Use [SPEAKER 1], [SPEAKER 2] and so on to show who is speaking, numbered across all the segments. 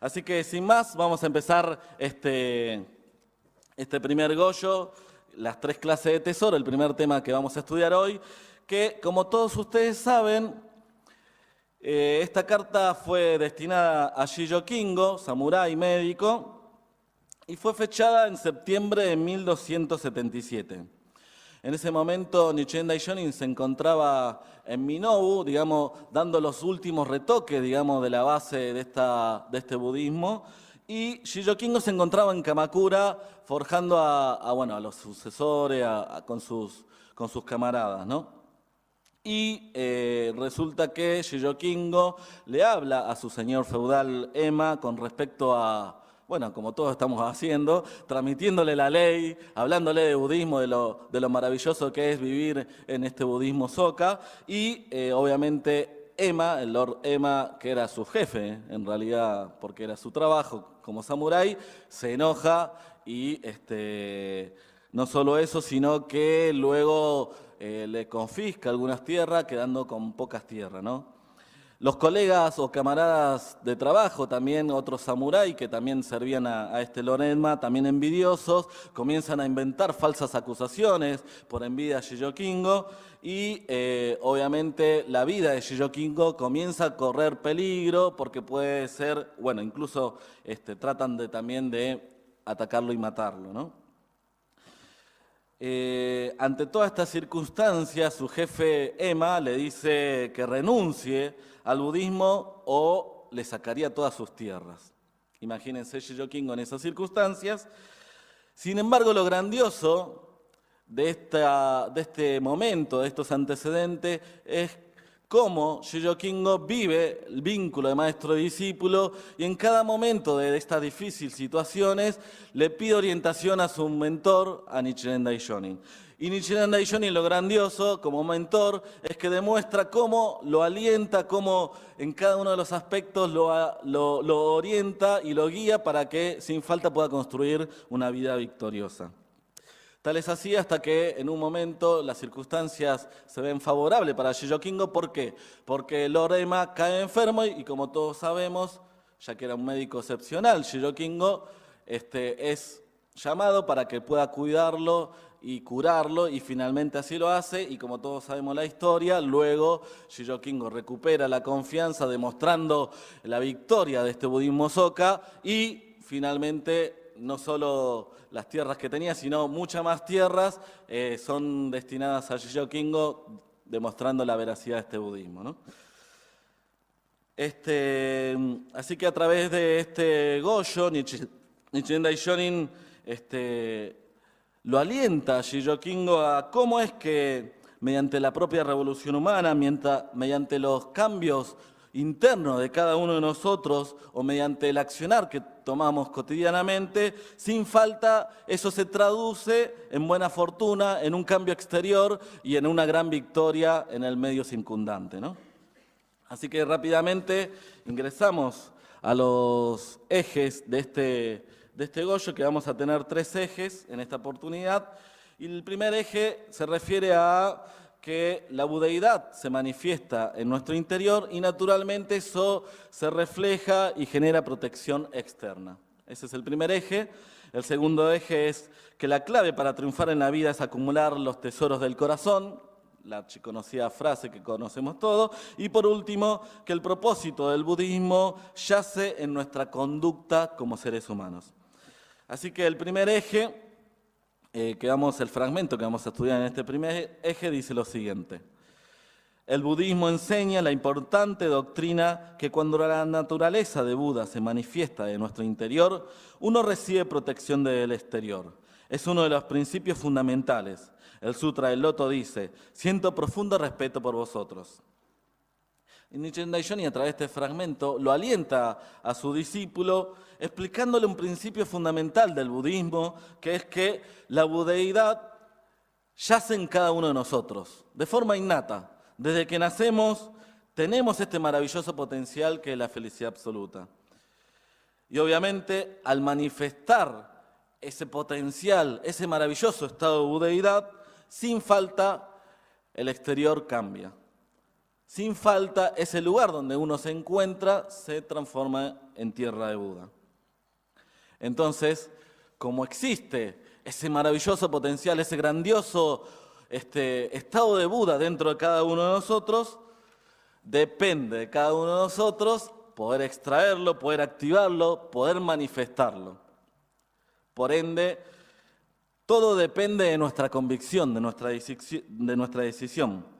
[SPEAKER 1] Así que sin más, vamos a empezar este primer Goyo, las 3 clases de tesoro, el primer tema que vamos a estudiar hoy, que como todos ustedes saben, esta carta fue destinada a Shijo Kingo, samurái médico, y fue fechada en septiembre de 1277. En ese momento Nichiren Daishonin se encontraba en Minobu, digamos, dando los últimos retoques, digamos, de la base de este budismo, y Shijo Kingo se encontraba en Kamakura forjando a los sucesores, con sus camaradas, ¿no? Y resulta que Shijo Kingo le habla a su señor feudal Ema con respecto a, bueno, como todos estamos haciendo, transmitiéndole la ley, hablándole de budismo, de lo maravilloso que es vivir en este budismo Soka, y obviamente Ema, el Lord Ema, que era su jefe, en realidad porque era su trabajo como samurái, se enoja y no solo eso, sino que luego le confisca algunas tierras, quedando con pocas tierras, ¿no? Los colegas o camaradas de trabajo, también otros samuráis que también servían a este Lord Ema, también envidiosos, comienzan a inventar falsas acusaciones por envidia a Shijo Kingo y obviamente la vida de Shijo Kingo comienza a correr peligro porque puede ser, bueno, incluso tratan también de atacarlo y matarlo, ¿no? Ante todas estas circunstancias, su jefe Ema le dice que renuncie al budismo o le sacaría todas sus tierras. Imagínense Shijo Kingo en esas circunstancias. Sin embargo, lo grandioso de este momento, de estos antecedentes, es cómo Shijo Kingo vive el vínculo de maestro-discípulo y en cada momento de estas difíciles situaciones le pide orientación a su mentor, a Nichiren Daishonin. Y Nichiren Daishonin, lo grandioso como mentor, es que demuestra cómo lo alienta, cómo en cada uno de los aspectos lo orienta y lo guía para que sin falta pueda construir una vida victoriosa. Tal es así hasta que en un momento las circunstancias se ven favorables para Shijo Kingo. ¿Por qué? Porque Lord Ema cae enfermo y como todos sabemos, ya que era un médico excepcional, Shijo Kingo es llamado para que pueda cuidarlo y curarlo y finalmente así lo hace y como todos sabemos la historia, luego Shijo Kingo recupera la confianza demostrando la victoria de este budismo Soka y finalmente no solo las tierras que tenía, sino muchas más tierras son destinadas a Shijo Kingo, demostrando la veracidad de este budismo, ¿no? Así que a través de este Goyo, Nichiren Daishonin lo alienta a Shijo Kingo a cómo es que mediante la propia revolución humana, mediante los cambios interno de cada uno de nosotros o mediante el accionar que tomamos cotidianamente, sin falta eso se traduce en buena fortuna, en un cambio exterior y en una gran victoria en el medio circundante, ¿no? Así que rápidamente ingresamos a los ejes de este Goyo, que vamos a tener 3 ejes en esta oportunidad. Y el primer eje se refiere a que la budeidad se manifiesta en nuestro interior y naturalmente eso se refleja y genera protección externa. Ese es el primer eje. El segundo eje es que la clave para triunfar en la vida es acumular los tesoros del corazón, la archiconocida frase que conocemos todos. Y por último, que el propósito del budismo yace en nuestra conducta como seres humanos. Así que el primer eje, el fragmento que vamos a estudiar en este primer eje dice lo siguiente. El budismo enseña la importante doctrina que cuando la naturaleza de Buda se manifiesta en nuestro interior, uno recibe protección del exterior. Es uno de los principios fundamentales. El Sutra del Loto dice, siento profundo respeto por vosotros. Y Nichiren Daishonin a través de este fragmento lo alienta a su discípulo explicándole un principio fundamental del budismo, que es que la budeidad yace en cada uno de nosotros, de forma innata. Desde que nacemos tenemos este maravilloso potencial que es la felicidad absoluta. Y obviamente al manifestar ese potencial, ese maravilloso estado de budeidad, sin falta el exterior cambia. sin falta ese lugar donde uno se encuentra se transforma en tierra de Buda. Entonces, como existe ese maravilloso potencial, ese grandioso estado de Buda dentro de cada uno de nosotros, depende de cada uno de nosotros poder extraerlo, poder activarlo, poder manifestarlo. Por ende, todo depende de nuestra convicción, de nuestra decisión.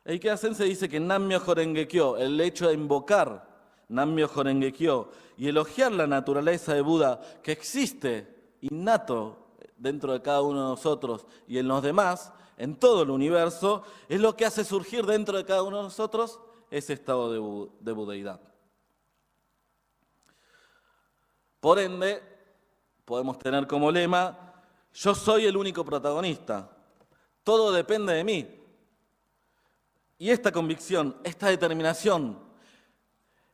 [SPEAKER 1] Eike Sensei dice que Nammyo Horenge Kyo, el hecho de invocar Nammyo Horenge Kyo y elogiar la naturaleza de Buda que existe innato dentro de cada uno de nosotros y en los demás, en todo el universo, es lo que hace surgir dentro de cada uno de nosotros ese estado de budeidad. Por ende, podemos tener como lema, yo soy el único protagonista, todo depende de mí. Y esta convicción, esta determinación,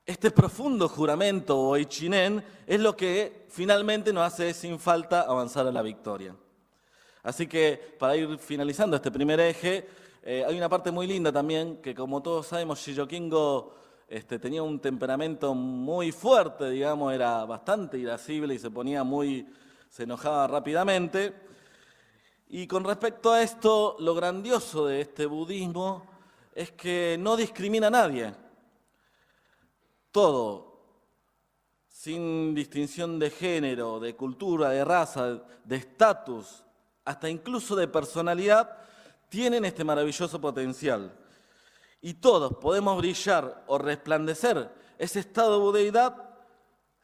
[SPEAKER 1] este profundo juramento o Ichinen es lo que finalmente nos hace sin falta avanzar a la victoria. Así que para ir finalizando este primer eje, hay una parte muy linda también que, como todos sabemos, Shijo Kingo tenía un temperamento muy fuerte, digamos, era bastante irascible y se enojaba rápidamente. Y con respecto a esto, lo grandioso de este budismo es que no discrimina a nadie. Todo, sin distinción de género, de cultura, de raza, de estatus, hasta incluso de personalidad, tienen este maravilloso potencial. Y todos podemos brillar o resplandecer ese estado de budeidad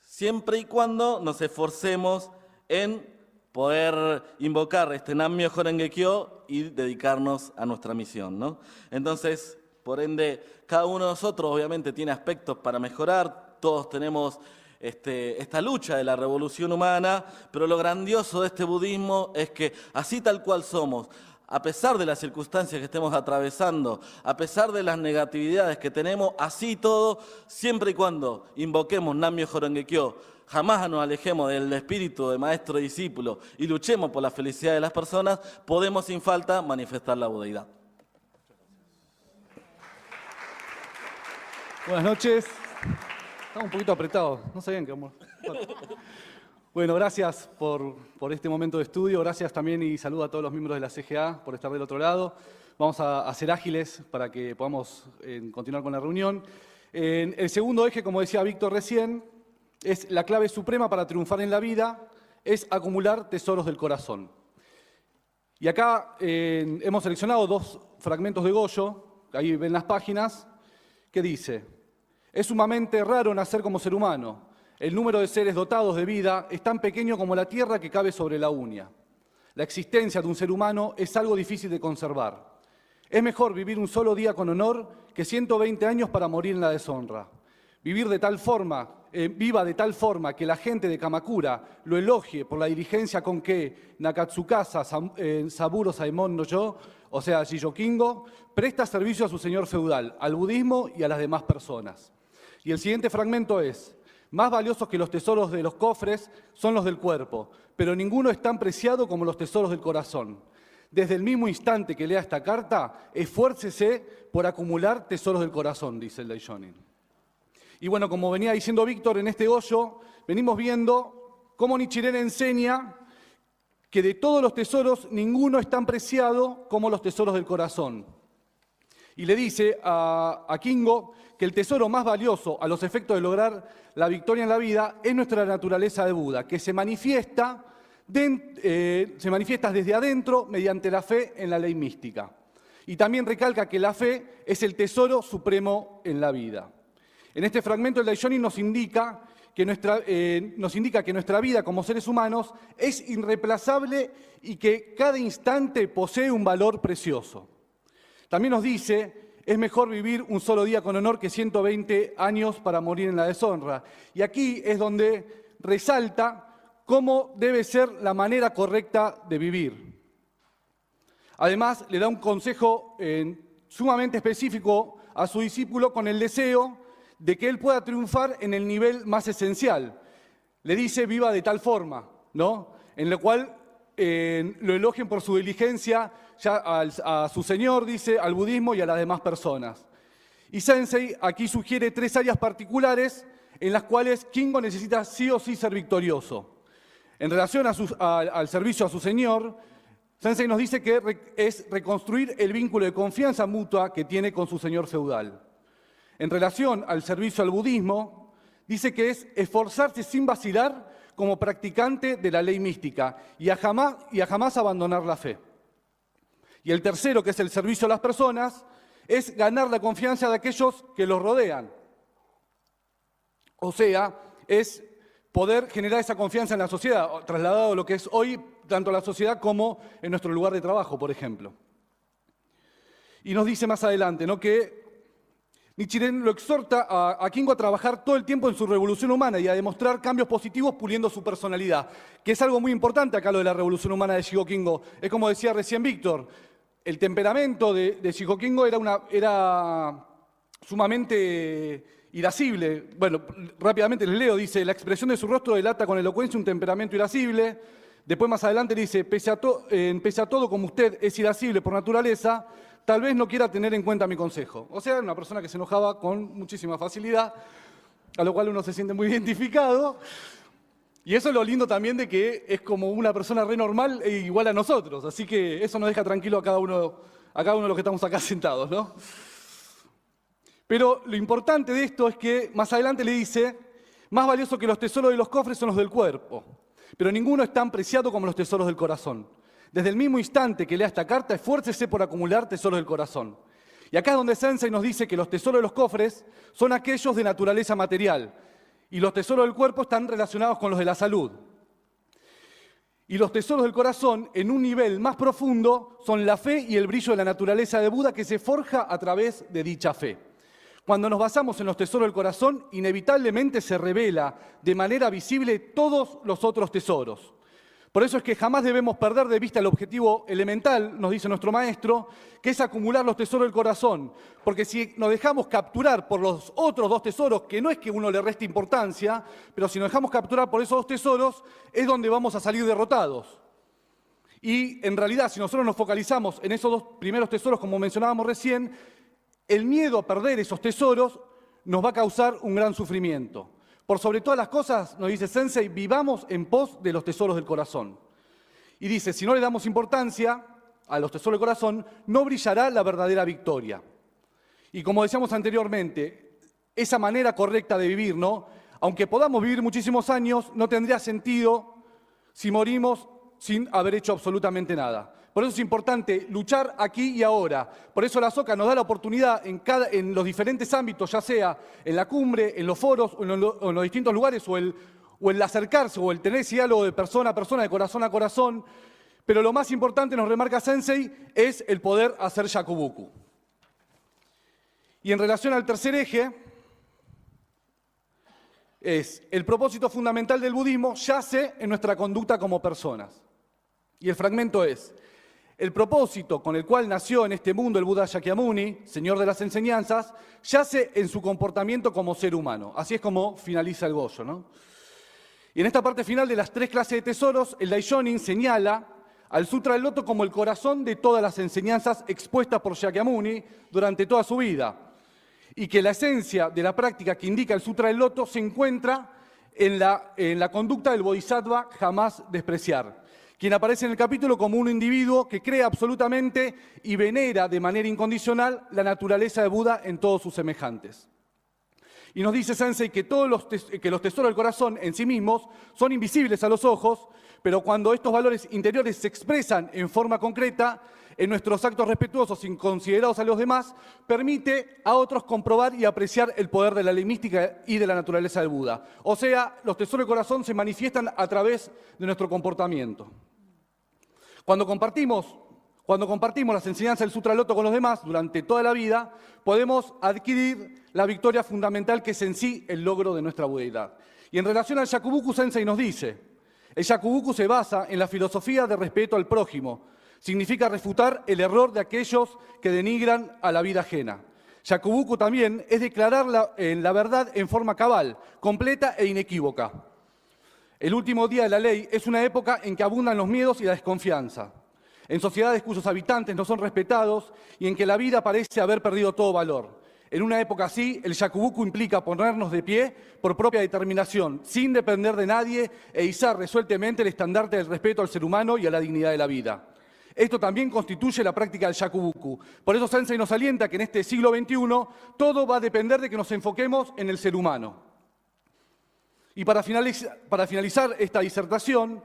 [SPEAKER 1] siempre y cuando nos esforcemos en poder invocar este Nammyo Horenge Kyo y dedicarnos a nuestra misión, ¿no? Entonces, por ende, cada uno de nosotros obviamente tiene aspectos para mejorar, todos tenemos esta lucha de la revolución humana, pero lo grandioso de este budismo es que así tal cual somos, a pesar de las circunstancias que estemos atravesando, a pesar de las negatividades que tenemos, así todo, siempre y cuando invoquemos Nammyo Horenge Kyo, jamás nos alejemos del espíritu de maestro-discípulo y luchemos por la felicidad de las personas, podemos sin falta manifestar la budeidad.
[SPEAKER 2] Buenas noches. Estamos un poquito apretados, no sabían que vamos. Bueno, gracias por este momento de estudio, gracias también y saludo a todos los miembros de la CGA por estar del otro lado. Vamos a ser ágiles para que podamos continuar con la reunión. El segundo eje, como decía Víctor recién, es la clave suprema para triunfar en la vida, es acumular tesoros del corazón. Y acá hemos seleccionado dos fragmentos de Goyo, ahí ven las páginas, que dice: es sumamente raro nacer como ser humano. El número de seres dotados de vida es tan pequeño como la tierra que cabe sobre la uña. La existencia de un ser humano es algo difícil de conservar. Es mejor vivir un solo día con honor que 120 años para morir en la deshonra. Viva de tal forma que la gente de Kamakura lo elogie por la diligencia con que Nakatsukasa Saburo Saemon no Yo, o sea, Shijo Kingo, presta servicio a su señor feudal, al budismo y a las demás personas. Y el siguiente fragmento es: más valiosos que los tesoros de los cofres son los del cuerpo, pero ninguno es tan preciado como los tesoros del corazón. Desde el mismo instante que lea esta carta, esfuércese por acumular tesoros del corazón, dice el Daishonin. Y bueno, como venía diciendo Víctor, en este hoyo venimos viendo cómo Nichiren enseña que de todos los tesoros ninguno es tan preciado como los tesoros del corazón. Y le dice a Kingo que el tesoro más valioso a los efectos de lograr la victoria en la vida es nuestra naturaleza de Buda, que se manifiesta desde adentro mediante la fe en la ley mística. Y también recalca que la fe es el tesoro supremo en la vida. En este fragmento el Daishonin nos indica que nuestra vida como seres humanos es irreemplazable y que cada instante posee un valor precioso. También nos dice: es mejor vivir un solo día con honor que 120 años para morir en la deshonra. Y aquí es donde resalta cómo debe ser la manera correcta de vivir. Además, le da un consejo sumamente específico a su discípulo con el deseo de que él pueda triunfar en el nivel más esencial. Le dice: viva de tal forma, ¿no? En lo cual lo elogien por su diligencia ya a su señor, dice, al budismo y a las demás personas. Y Sensei aquí sugiere 3 áreas particulares en las cuales Kingo necesita sí o sí ser victorioso. En relación al servicio a su señor, Sensei nos dice que es reconstruir el vínculo de confianza mutua que tiene con su señor feudal. En relación al servicio al budismo, dice que es esforzarse sin vacilar como practicante de la ley mística y a jamás abandonar la fe. Y el tercero, que es el servicio a las personas, es ganar la confianza de aquellos que los rodean. O sea, es poder generar esa confianza en la sociedad, trasladado a lo que es hoy tanto la sociedad como en nuestro lugar de trabajo, por ejemplo. Y nos dice más adelante, ¿no?, que Nichiren lo exhorta a Kingo a trabajar todo el tiempo en su revolución humana y a demostrar cambios positivos puliendo su personalidad, que es algo muy importante acá lo de la revolución humana de Shigo Kingo. Es como decía recién Víctor, el temperamento de Shigo Kingo era sumamente irascible. Bueno, rápidamente les leo, dice, la expresión de su rostro delata con elocuencia un temperamento irascible. Después más adelante dice, pese a todo como usted es irascible por naturaleza, tal vez no quiera tener en cuenta mi consejo. O sea, una persona que se enojaba con muchísima facilidad, a lo cual uno se siente muy identificado. Y eso es lo lindo también de que es como una persona re normal e igual a nosotros. Así que eso nos deja tranquilo a cada uno de los que estamos acá sentados, ¿no? Pero lo importante de esto es que más adelante le dice, más valioso que los tesoros de los cofres son los del cuerpo, pero ninguno es tan preciado como los tesoros del corazón. Desde el mismo instante que lea esta carta, esfuércese por acumular tesoros del corazón. Y acá es donde Sensei nos dice que los tesoros de los cofres son aquellos de naturaleza material y los tesoros del cuerpo están relacionados con los de la salud. Y los tesoros del corazón, en un nivel más profundo, son la fe y el brillo de la naturaleza de Buda que se forja a través de dicha fe. Cuando nos basamos en los tesoros del corazón, inevitablemente se revela de manera visible todos los otros tesoros. Por eso es que jamás debemos perder de vista el objetivo elemental, nos dice nuestro maestro, que es acumular los tesoros del corazón. Porque si nos dejamos capturar por los otros 2 tesoros, que no es que uno le reste importancia, pero si nos dejamos capturar por esos 2 tesoros, es donde vamos a salir derrotados. Y en realidad, si nosotros nos focalizamos en esos 2 primeros tesoros, como mencionábamos recién, el miedo a perder esos tesoros nos va a causar un gran sufrimiento. Por sobre todas las cosas, nos dice Sensei, vivamos en pos de los tesoros del corazón. Y dice, si no le damos importancia a los tesoros del corazón, no brillará la verdadera victoria. Y como decíamos anteriormente, esa manera correcta de vivir, ¿no?, aunque podamos vivir muchísimos años, no tendría sentido si morimos sin haber hecho absolutamente nada. Por eso es importante luchar aquí y ahora. Por eso la SOCA nos da la oportunidad en los diferentes ámbitos, ya sea en la cumbre, en los foros, o en los distintos lugares, o el acercarse, o el tener ese diálogo de persona a persona, de corazón a corazón. Pero lo más importante, nos remarca Sensei, es el poder hacer Shakubuku. Y en relación al tercer eje, es el propósito fundamental del budismo yace en nuestra conducta como personas. Y el fragmento es, el propósito con el cual nació en este mundo el Buda Shakyamuni, señor de las enseñanzas, yace en su comportamiento como ser humano. Así es como finaliza el Goyo, ¿no? Y en esta parte final de las 3 clases de tesoros, el Daishonin señala al Sutra del Loto como el corazón de todas las enseñanzas expuestas por Shakyamuni durante toda su vida. Y que la esencia de la práctica que indica el Sutra del Loto se encuentra en la conducta del Bodhisattva jamás despreciar, quien aparece en el capítulo como un individuo que cree absolutamente y venera de manera incondicional la naturaleza de Buda en todos sus semejantes. Y nos dice Sensei que los tesoros del corazón en sí mismos son invisibles a los ojos, pero cuando estos valores interiores se expresan en forma concreta, en nuestros actos respetuosos y considerados a los demás, permite a otros comprobar y apreciar el poder de la ley mística y de la naturaleza del Buda. O sea, los tesoros del corazón se manifiestan a través de nuestro comportamiento. Cuando compartimos las enseñanzas del Sutra del Loto con los demás durante toda la vida, podemos adquirir la victoria fundamental que es en sí el logro de nuestra budeidad. Y en relación al Shakubuku, Sensei nos dice, el Shakubuku se basa en la filosofía de respeto al prójimo. Significa refutar el error de aquellos que denigran a la vida ajena. Shakubuku también es declarar la verdad en forma cabal, completa e inequívoca. El último día de la ley es una época en que abundan los miedos y la desconfianza, en sociedades cuyos habitantes no son respetados y en que la vida parece haber perdido todo valor. En una época así, el Yacubucu implica ponernos de pie por propia determinación, sin depender de nadie e izar resueltamente el estandarte del respeto al ser humano y a la dignidad de la vida. Esto también constituye la práctica del Yacubucu. Por eso Sensei nos alienta que en este siglo XXI todo va a depender de que nos enfoquemos en el ser humano. Y para finalizar esta disertación,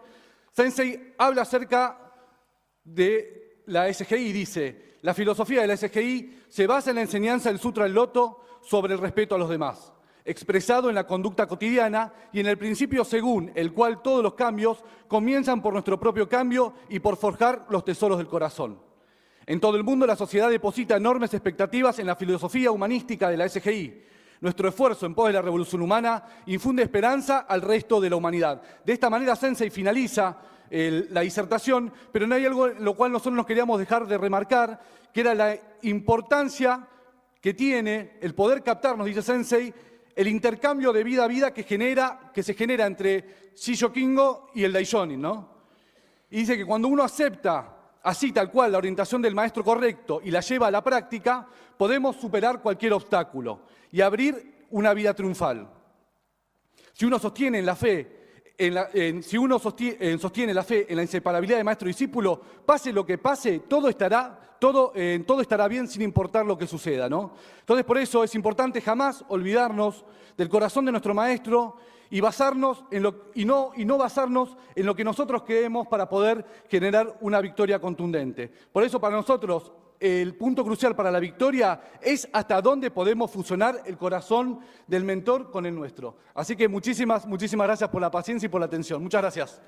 [SPEAKER 2] Sensei habla acerca de la SGI y dice: la filosofía de la SGI se basa en la enseñanza del Sutra del Loto sobre el respeto a los demás, expresado en la conducta cotidiana y en el principio según el cual todos los cambios comienzan por nuestro propio cambio y por forjar los tesoros del corazón. En todo el mundo la sociedad deposita enormes expectativas en la filosofía humanística de la SGI. Nuestro esfuerzo en pos de la revolución humana infunde esperanza al resto de la humanidad. De esta manera Sensei finaliza la disertación, pero no hay algo en lo cual nosotros nos queríamos dejar de remarcar, que era la importancia que tiene el poder captar, nos dice Sensei, el intercambio de vida a vida que se genera entre Shisho Kingo y el Daishonin, ¿no? Y dice que cuando uno acepta así tal cual la orientación del maestro correcto y la lleva a la práctica, podemos superar cualquier obstáculo y abrir una vida triunfal. Si uno sostiene la fe sostiene la fe en la inseparabilidad de maestro y discípulo, pase lo que pase, todo estará bien sin importar lo que suceda, ¿no? Entonces, por eso es importante jamás olvidarnos del corazón de nuestro maestro y no basarnos en lo que nosotros creemos para poder generar una victoria contundente. Por eso, para nosotros, el punto crucial para la victoria es hasta dónde podemos fusionar el corazón del mentor con el nuestro. Así que muchísimas gracias por la paciencia y por la atención. Muchas gracias.